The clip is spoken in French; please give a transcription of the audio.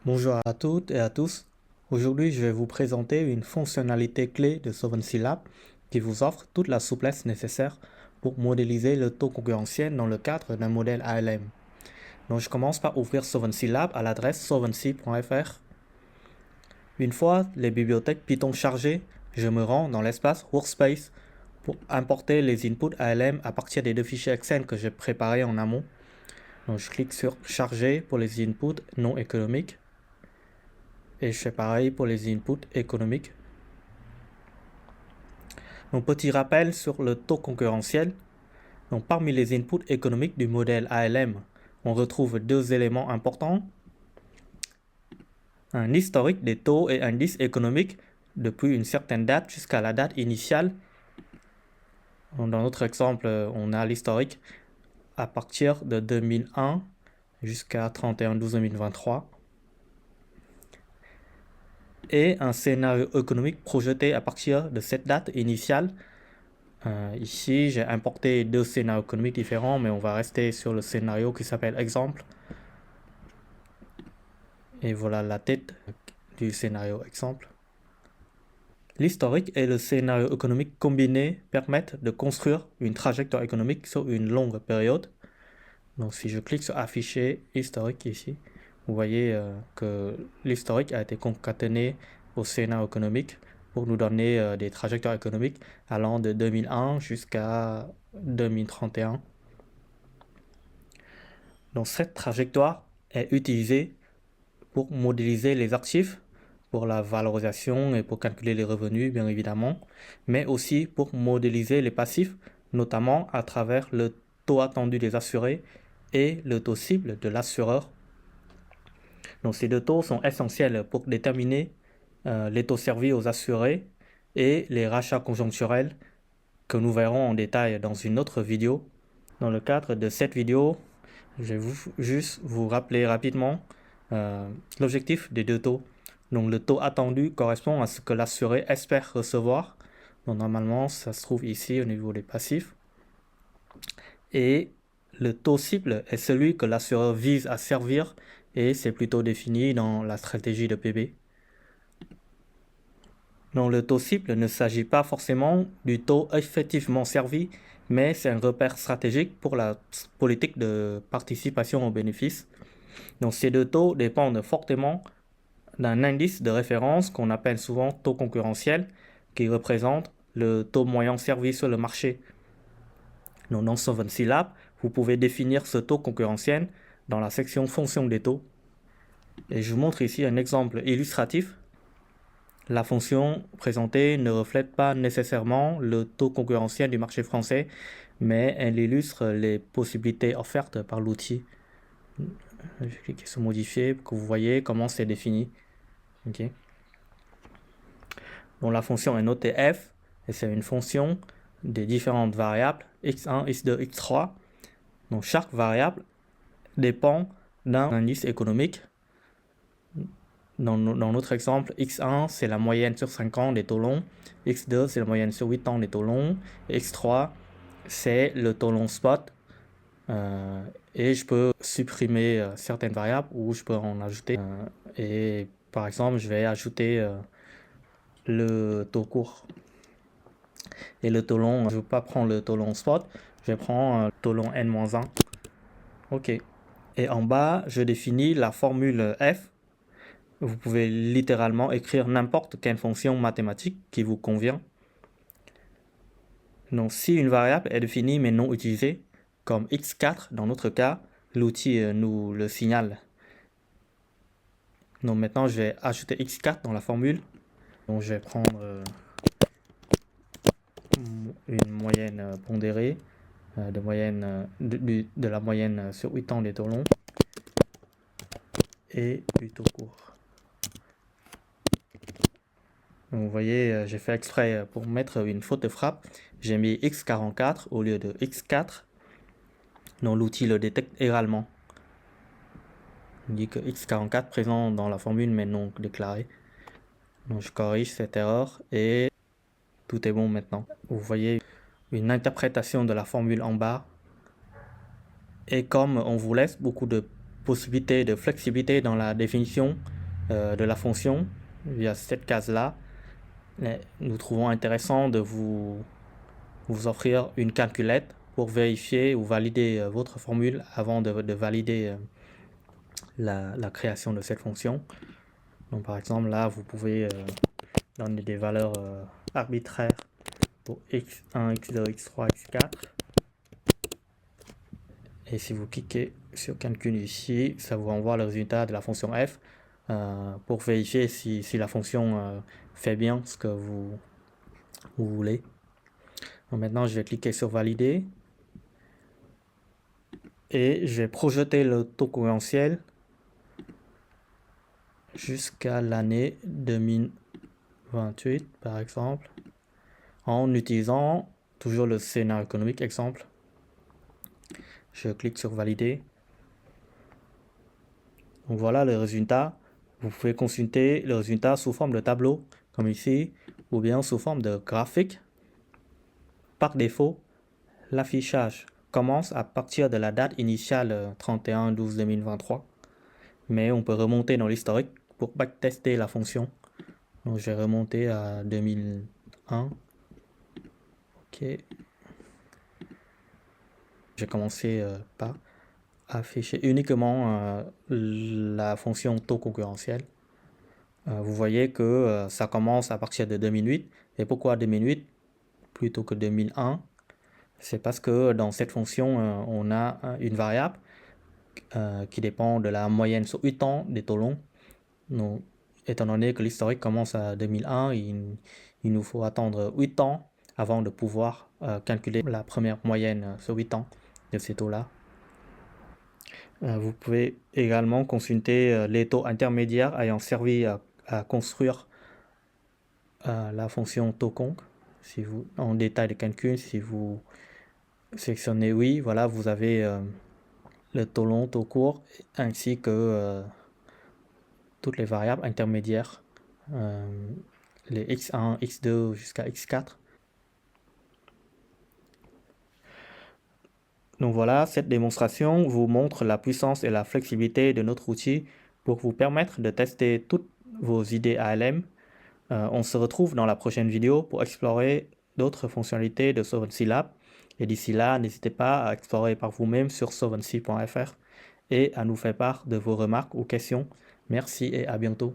Bonjour à toutes et à tous. Aujourd'hui, je vais vous présenter une fonctionnalité clé de Solvency Lab qui vous offre toute la souplesse nécessaire pour modéliser le taux concurrentiel dans le cadre d'un modèle ALM. Donc, je commence par ouvrir Solvency Lab à l'adresse solvency.fr. Une fois les bibliothèques Python chargées, je me rends dans l'espace Workspace pour importer les inputs ALM à partir des deux fichiers Excel que j'ai préparés en amont. Donc, je clique sur Charger pour les inputs non économiques. Et je fais pareil pour les inputs économiques. Donc, petit rappel sur le taux concurrentiel. Donc, parmi les inputs économiques du modèle ALM, on retrouve deux éléments importants. Un historique des taux et indices économiques depuis une certaine date jusqu'à la date initiale. Dans notre exemple, on a l'historique à partir de 2001 jusqu'à 31/12/2023. Et un scénario économique projeté à partir de cette date initiale. Ici, j'ai importé deux scénarios économiques différents, mais on va rester sur le scénario qui s'appelle exemple. Et voilà la tête du scénario exemple. L'historique et le scénario économique combinés permettent de construire une trajectoire économique sur une longue période. Donc si je clique sur afficher historique ici, vous voyez que l'historique a été concaténé au scénario économique pour nous donner des trajectoires économiques allant de 2001 jusqu'à 2031. Donc cette trajectoire est utilisée pour modéliser les actifs, pour la valorisation et pour calculer les revenus bien évidemment, mais aussi pour modéliser les passifs, notamment à travers le taux attendu des assurés et le taux cible de l'assureur. Donc ces deux taux sont essentiels pour déterminer les taux servis aux assurés et les rachats conjoncturels que nous verrons en détail dans une autre vidéo. Dans le cadre de cette vidéo, je vais juste vous rappeler rapidement l'objectif des deux taux. Donc le taux attendu correspond à ce que l'assuré espère recevoir. Donc normalement, ça se trouve ici au niveau des passifs. Et le taux cible est celui que l'assureur vise à servir et c'est plutôt défini dans la stratégie de PB. Donc le taux cible ne s'agit pas forcément du taux effectivement servi, mais c'est un repère stratégique pour la politique de participation aux bénéfices. Donc ces deux taux dépendent fortement d'un indice de référence qu'on appelle souvent taux concurrentiel, qui représente le taux moyen servi sur le marché. Donc dans Solvency Lab, vous pouvez définir ce taux concurrentiel dans la section fonction des taux. Et je vous montre ici un exemple illustratif. La fonction présentée ne reflète pas nécessairement le taux concurrentiel du marché français, mais elle illustre les possibilités offertes par l'outil. Je vais cliquer sur modifier pour que vous voyez comment c'est défini. Okay. Donc la fonction est notée f et c'est une fonction des différentes variables x1, x2, x3. Donc chaque variable dépend d'un indice économique. Dans notre exemple, x1 c'est la moyenne sur 5 ans des taux longs, x2 c'est la moyenne sur 8 ans des taux longs, et x3 c'est le taux long spot. Et je peux supprimer certaines variables ou je peux en ajouter. Et par exemple, je vais ajouter le taux court. Et le taux long, je ne veux pas prendre le taux long spot, je vais prendre le taux long n-1. Ok. Et en bas, je définis la formule f. Vous pouvez littéralement écrire n'importe quelle fonction mathématique qui vous convient. Donc si une variable est définie mais non utilisée, comme x4 dans notre cas, l'outil nous le signale. Donc maintenant, je vais ajouter x4 dans la formule. Donc je vais prendre une moyenne pondérée de la moyenne sur 8 ans des taux longs et du taux court. Donc vous voyez, j'ai fait exprès pour mettre une faute de frappe. J'ai mis x44 au lieu de x4. Donc l'outil le détecte également. Il dit que x44 présent dans la formule mais non déclaré. Donc je corrige cette erreur et tout est bon maintenant. Vous voyez une interprétation de la formule en bas. Et comme on vous laisse beaucoup de possibilités de flexibilité dans la définition, de la fonction via cette case-là, nous trouvons intéressant de vous offrir une calculette pour vérifier ou valider votre formule avant de valider la création de cette fonction. Donc par exemple là, vous pouvez donner des valeurs arbitraires pour x1, x2, x3, x4. Et si vous cliquez sur calcul ici, ça vous renvoie le résultat de la fonction f pour vérifier si la fonction fait bien ce que vous voulez. Donc maintenant, je vais cliquer sur valider et je vais projeter le taux concurrentiel jusqu'à l'année 2028 par exemple, en utilisant toujours le scénario économique exemple. Je clique sur valider. Donc voilà le résultat. Vous pouvez consulter le résultat sous forme de tableau comme ici ou bien sous forme de graphique. Par défaut, l'affichage commence à partir de la date initiale 31/12/2023, mais on peut remonter dans l'historique pour backtester la fonction. Donc je vais remonter à 2001. Ok. J'ai commencé par afficher uniquement la fonction taux concurrentiel. Vous voyez que ça commence à partir de 2008. Et pourquoi 2008 plutôt que 2001? C'est parce que dans cette fonction, on a une variable qui dépend de la moyenne sur 8 ans des taux longs. Donc, étant donné que l'historique commence à 2001, il nous faut attendre 8 ans avant de pouvoir calculer la première moyenne sur 8 ans de ces taux-là. Vous pouvez également consulter les taux intermédiaires ayant servi à construire la fonction taux conc. Si vous, en détail de calcul, si vous sélectionnez oui, voilà, vous avez le taux long, taux court, ainsi que toutes les variables intermédiaires, les x1, x2 jusqu'à x4. Donc voilà, cette démonstration vous montre la puissance et la flexibilité de notre outil pour vous permettre de tester toutes vos idées ALM. On se retrouve dans la prochaine vidéo pour explorer d'autres fonctionnalités de Solvency Lab. Et d'ici là, n'hésitez pas à explorer par vous-même sur solvency.fr et à nous faire part de vos remarques ou questions. Merci et à bientôt.